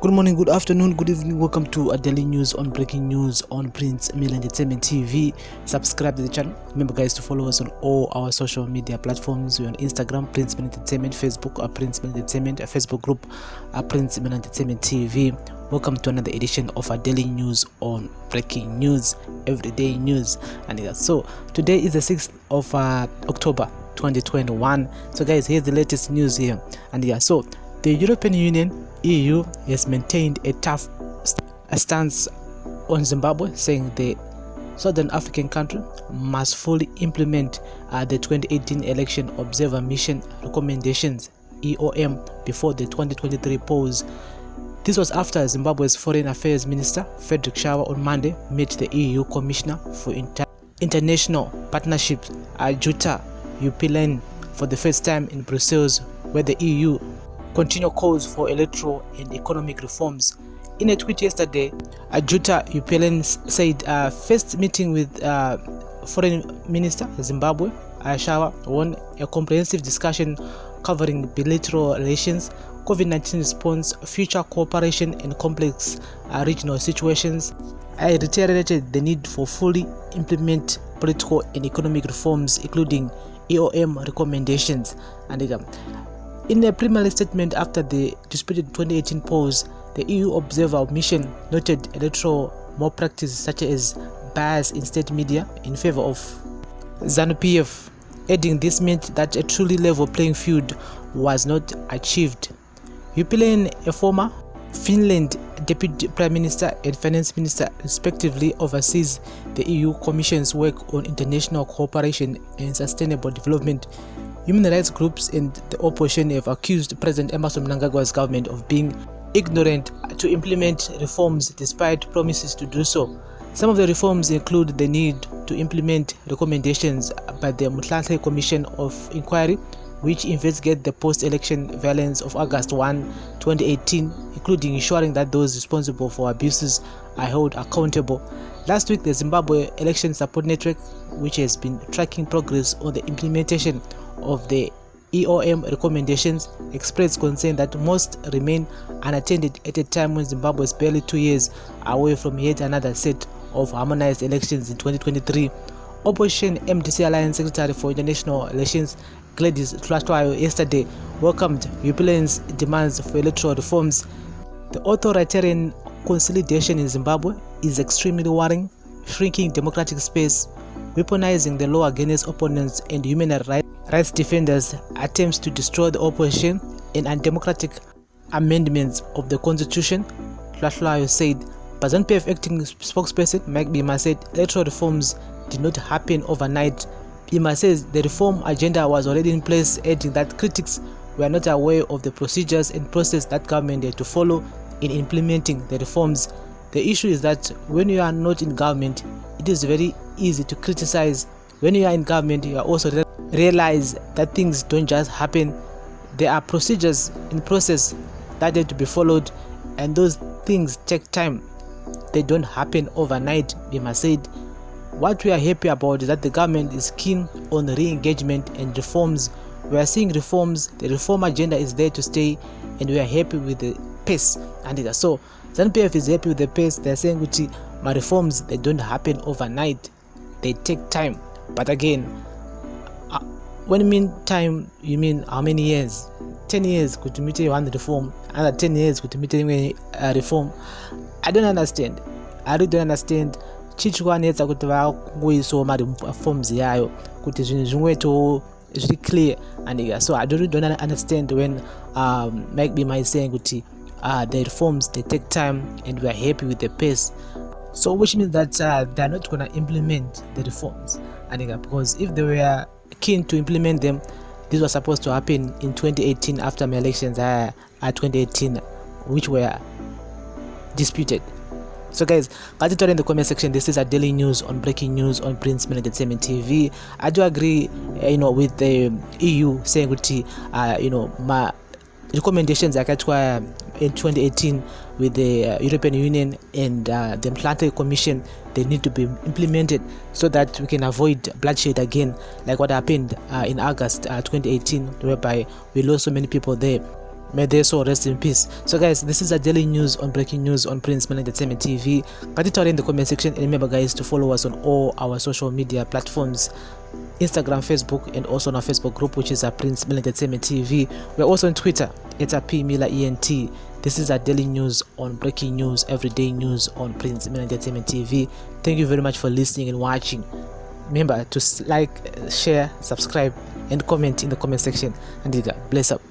Good morning, good afternoon, good evening. Welcome to a daily news on breaking news on Prince Media Entertainment TV. Subscribe to the channel. Remember, guys, to follow us on all our social media platforms. We're on Instagram, Prince Media Entertainment, Facebook, Prince Media Entertainment, a Facebook group, Prince Media Entertainment TV. Welcome to another edition of our daily news on breaking news, everyday news. And so today is the 6th of October 2021. So, guys, here's the latest news here. And so the European Union EU has maintained a tough stance on Zimbabwe, saying the Southern African country must fully implement the 2018 election observer mission recommendations (EOM) before the 2023 polls. This was after Zimbabwe's Foreign Affairs Minister Frederick Shaw on Monday met the EU Commissioner for International Partnerships Jutta Upilani for the first time in Brussels, where the EU continue calls for electoral and economic reforms. In a tweet yesterday, Jutta Upilani said first meeting with Foreign Minister Zimbabwe Shawa won a comprehensive discussion covering bilateral relations, COVID-19 response, future cooperation, and complex regional situations. I reiterated the need for fully implement political and economic reforms, including EOM recommendations. And in a preliminary statement after the disputed 2018 polls, the EU Observer Mission noted electoral malpractice such as bias in state media in favor of ZANU-PF, adding this meant that a truly level playing field was not achieved. Upilani, a former Finland Deputy Prime Minister and Finance Minister respectively, oversees the EU Commission's work on international cooperation and sustainable development. Human rights groups and the opposition have accused President Emmerson Mnangagwa's government of being ignorant to implement reforms despite promises to do so. Some of the reforms include the need to implement recommendations by the Mutlahle Commission of Inquiry, which investigate the post-election violence of August 1, 2018, including ensuring that those responsible for abuses are held accountable. Last week, the Zimbabwe Election Support Network, which has been tracking progress on the implementation of the EOM recommendations, expressed concern that most remain unattended at a time when Zimbabwe is barely 2 years away from yet another set of harmonized elections in 2023. Opposition MDC Alliance Secretary for International Relations Gladys Tlatwayo yesterday welcomed Upilani's demands for electoral reforms. The authoritarian consolidation in Zimbabwe is extremely worrying, shrinking democratic space, weaponizing the law against opponents and human rights defenders, attempts to destroy the opposition, and undemocratic amendments of the constitution, Tlatwayo said. But ZANU-PF acting spokesperson Mike Bima said electoral reforms did not happen overnight. Bima says the reform agenda was already in place, adding that critics were not aware of the procedures and process that government had to follow in implementing the reforms. The issue is that when you are not in government, it is very easy to criticize. When you are in government, you also realize that things don't just happen. There are procedures in process that have to be followed, and those things take time. They don't happen overnight, Bima said. What we are happy about is that the government is keen on re-engagement and reforms. We are seeing reforms. The reform agenda is there to stay, and we are happy with the pace. And so ZANU-PF is happy with the pace. They are saying that my reforms, they don't happen overnight. They take time. But again, when you mean time, you mean how many years? 10 years could meet one reform, another 10 years could meet a reform. I don't understand. I really don't understand. Chichwanetsa kuti vakuisawo reforms yayo kuti zvinhu zvimweto zviri clear. And so I don't understand when Mike Bima is saying kuti the reforms, they take time and we are happy with the pace. So which means that they are not going to implement the reforms. And because if they were keen to implement them, this was supposed to happen in 2018 after my elections 2018, which were disputed. So guys, guys, tell in the comment section. This is a daily news on breaking news on Prince Media Entertainment TV. I do agree, with the EU saying that, my recommendations in 2018 with the European Union and the Mutlahle Commission, they need to be implemented so that we can avoid bloodshed again, like what happened in August 2018, whereby we lost so many people there. May they so rest in peace. So guys, this is a daily news on breaking news on Prince Melan Entertainment TV. Cut it out in the comment section, and remember guys to follow us on all our social media platforms, Instagram, Facebook, and also on our Facebook group, which is Prince Melan Entertainment TV. We're also on Twitter. It's PMilaENT. This is a daily news on breaking news, everyday news on Prince Melan Entertainment TV. Thank you very much for listening and watching. Remember to like, share, subscribe, and comment in the comment section. And bless up.